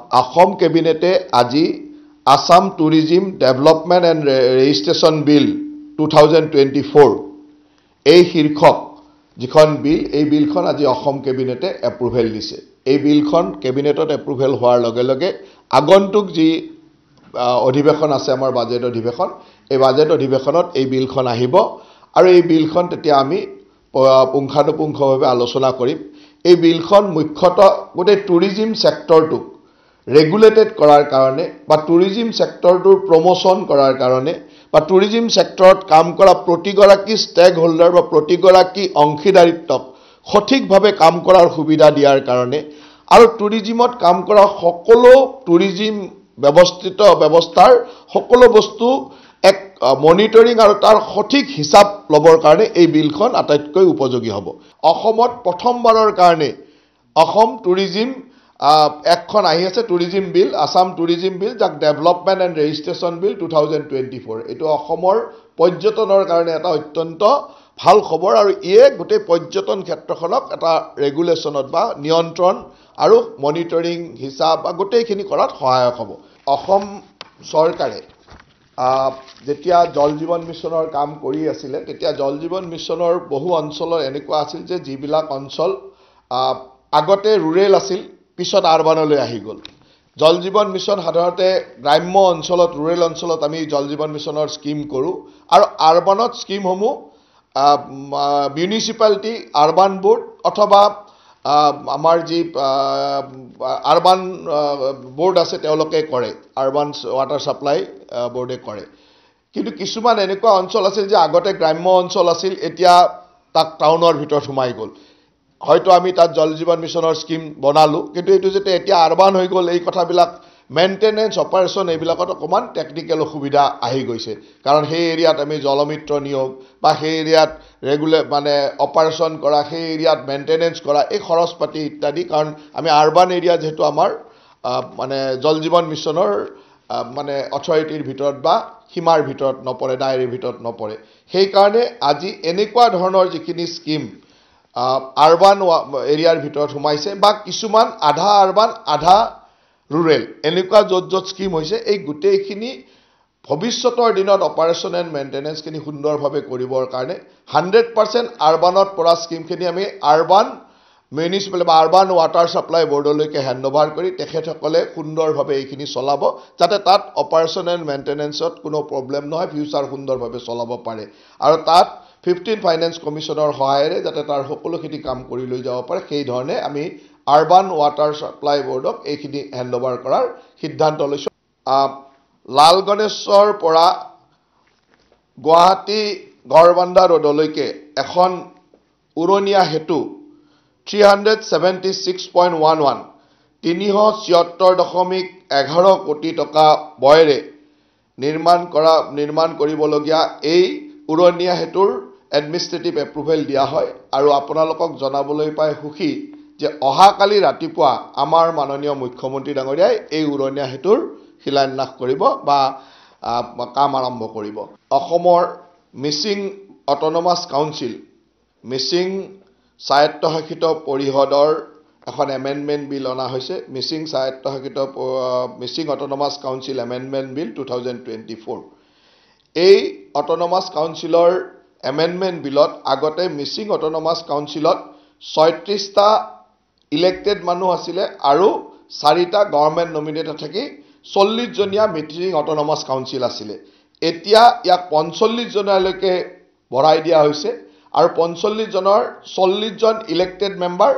অসম কেবিনেটে আজি Assam tourism development and registration bill 2024 এই শীৰ্ষক যিখন বিল এই বিলখন আজি অসম কেবিনেটে এপ্ৰুভেল দিছে। এই বিলখন কেবিনেটত এপ্ৰুভেল হোৱাৰ লগে লগে আগন্তুক যি অধিৱেশন আছে আমাৰ বাজেট অধিৱেশন, এই বাজেট অধিৱেশনত এই বিলখন আহিব আৰু এই বিলখন তেতিয়া আমি পুংখানুপুংখভাৱে আলোচনা কৰিম। এই বিলখন মুখ্যতঃ গোটেই টুৰিজিম সেক্টৰটোক ৰেগুলেটেড কৰাৰ কাৰণে বা টুৰিজিম সেক্টৰটোৰ প্ৰমোশন কৰাৰ কাৰণে বা টুৰিজিম সেক্টৰত কাম কৰা প্ৰতিগৰাকী ষ্টেক হোল্ডাৰ বা প্ৰতিগৰাকী অংশীদাৰিত্বক সঠিকভাৱে কাম কৰাৰ সুবিধা দিয়াৰ কাৰণে আৰু টুৰিজিমত কাম কৰা সকলো টুৰিজিম ব্যৱস্থাৰ সকলো বস্তু এক মনিটৰিং আৰু তাৰ সঠিক হিচাপ ল'বৰ কাৰণে এই বিলখন আটাইতকৈ উপযোগী হ'ব। অসমত প্ৰথমবাৰৰ কাৰণে অসম টুৰিজিম এখন আহি আছে টুৰিজিম বিল, আসাম টুৰিজিম বিল, যাক ডেভেলপমেণ্ট এণ্ড ৰেজিষ্ট্ৰেশ্যন বিল 2024। এইটো অসমৰ পৰ্যটনৰ কাৰণে এটা অত্যন্ত ভাল খবৰ আৰু ইয়ে গোটেই পৰ্যটন ক্ষেত্ৰখনক এটা ৰেগুলেশ্যনত বা নিয়ন্ত্ৰণ আৰু মনিটৰিং হিচাপ বা গোটেইখিনি কৰাত সহায়ক হ'ব। অসম চৰকাৰে যেতিয়া জল জীৱন মিছনৰ কাম কৰি আছিলে তেতিয়া জল জীৱন মিছনৰ বহু অঞ্চলৰ এনেকুৱা আছিল যে যিবিলাক অঞ্চল আগতে ৰুৰেল আছিল পিছত আৰবানলৈ আহি গ'ল। জল জীৱন মিছন সাধাৰণতে গ্ৰাম্য অঞ্চলত ৰুৰেল অঞ্চলত আমি জল জীৱন মিছনৰ স্কিম কৰোঁ আৰু আৰবানত স্কিমসমূহ মিউনিচিপালিটি আৰবান বোৰ্ড অথবা আমাৰ যি আৰবান বোৰ্ড আছে তেওঁলোকে কৰে, আৰবান ৱাটাৰ ছাপ্লাই বোৰ্ডে কৰে। কিন্তু কিছুমান এনেকুৱা অঞ্চল আছিল যে আগতে গ্ৰাম্য অঞ্চল আছিল, এতিয়া তাক টাউনৰ ভিতৰত সোমাই গ'ল। হয়তো আমি তাত জল জীৱন মিছনৰ স্কিম বনালোঁ, কিন্তু এইটো যেতিয়া এতিয়া আৰবান হৈ গ'ল এই কথাবিলাক মেইনটেনেন্স অপাৰেশ্যন এইবিলাকত অকণমান টেকনিকেল অসুবিধা আহি গৈছে। কাৰণ সেই এৰিয়াত আমি জলমিত্ৰ নিয়োগ বা সেই এৰিয়াত অপাৰেশ্যন কৰা, সেই এৰিয়াত মেইনটেনেন্স কৰা, এই খৰচ পাতি ইত্যাদি, কাৰণ আমি আৰবান এৰিয়া যিহেতু আমাৰ জল জীৱন মিছনৰ অথৰিটিৰ ভিতৰত বা সীমাৰ ভিতৰত নপৰে, দায়ৰীৰ ভিতৰত নপৰে। সেইকাৰণে আজি এনেকুৱা ধৰণৰ যিখিনি স্কিম আৰবান এৰিয়াৰ ভিতৰত সোমাইছে বা কিছুমান আধা আৰবান আধা ৰুৰেল এনেকুৱা য'ত য'ত স্কিম হৈছে, এই গোটেইখিনি ভৱিষ্যতৰ দিনত অপাৰেশ্যন এণ্ড মেইনটেনেন্সখিনি সুন্দৰভাৱে কৰিবৰ কাৰণে 100% আৰবানত পৰা স্কিমখিনি আমি আৰবান মিউনিচিপেল বা আৰবান ৱাটাৰ ছাপ্লাই বৰ্ডলৈকে হেণ্ডঅভাৰ কৰি তেখেতসকলে সুন্দৰভাৱে এইখিনি চলাব, যাতে তাত অপাৰেশ্যন এণ্ড মেইনটেনেন্সত কোনো প্ৰব্লেম নহয়, ফিউচাৰ সুন্দৰভাৱে চলাব পাৰে আৰু তাত 15 ফাইনেন্স কমিশ্যনৰ সহায়েৰে যাতে তাৰ সকলোখিনি কাম কৰি লৈ যাব পাৰে, সেই ধৰণে আমি আৰবান ৱাটাৰ ছাপ্লাই বৰ্ডক এইখিনি হেণ্ডঅভাৰ কৰাৰ সিদ্ধান্ত লৈছোঁ। লাল গণেশৰ পৰা গুৱাহাটী গড়বান্ধা ৰোডলৈকে এখন উৰণীয়া সেতু 376.11 376.11 কোটি টকা ব্যয়েৰে নিৰ্মাণ কৰিবলগীয়া এই উৰণীয়া সেতুৰ এডমিনিষ্ট্ৰেটিভ এপ্ৰুভেল দিয়া হয় আৰু আপোনালোকক জনাবলৈ পাই সুখী যে অহাকালি ৰাতিপুৱা আমাৰ মাননীয় মুখ্যমন্ত্ৰী ডাঙৰীয়াই এই উৰণীয়া সেতুৰ শিলান্যাস কৰিব বা কাম আৰম্ভ কৰিব। অসমৰ মিচিং অট'নমাছ কাউন্সিল, মিচিং স্বায়ত্তশাসিত পৰিষদৰ এখন এমেণ্ডমেণ্ট বিল অনা হৈছে, মিচিং অট'নমাছ কাউন্সিল এমেণ্ডমেণ্ট বিল 2024। এই অট'নমাছ কাউন্সিলৰ এমেণ্ডমেণ্ট বিলত আগতে মিচিং অট'নমাছ কাউন্সিলত 36টা ইলেক্টেড মানুহ আছিলে আৰু 4টা গভৰ্ণমেণ্ট নমিনেটেড থাকি 40জনীয়া মিচিং অট'নমাছ কাউন্সিল আছিলে। এতিয়া ইয়াক 45 জনলৈকে বঢ়াই দিয়া হৈছে আৰু 45 জনৰ 40জন ইলেক্টেড মেম্বাৰ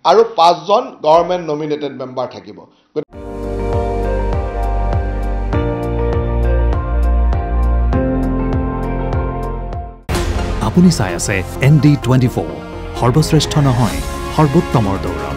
আৰু 5জন গভৰ্ণমেণ্ট নমিনেটেড মেম্বাৰ থাকিব। আপুনি চাই আছে ND24, সৰ্বশ্ৰেষ্ঠ নহয় সৰ্বোত্তমৰ দৌৰ।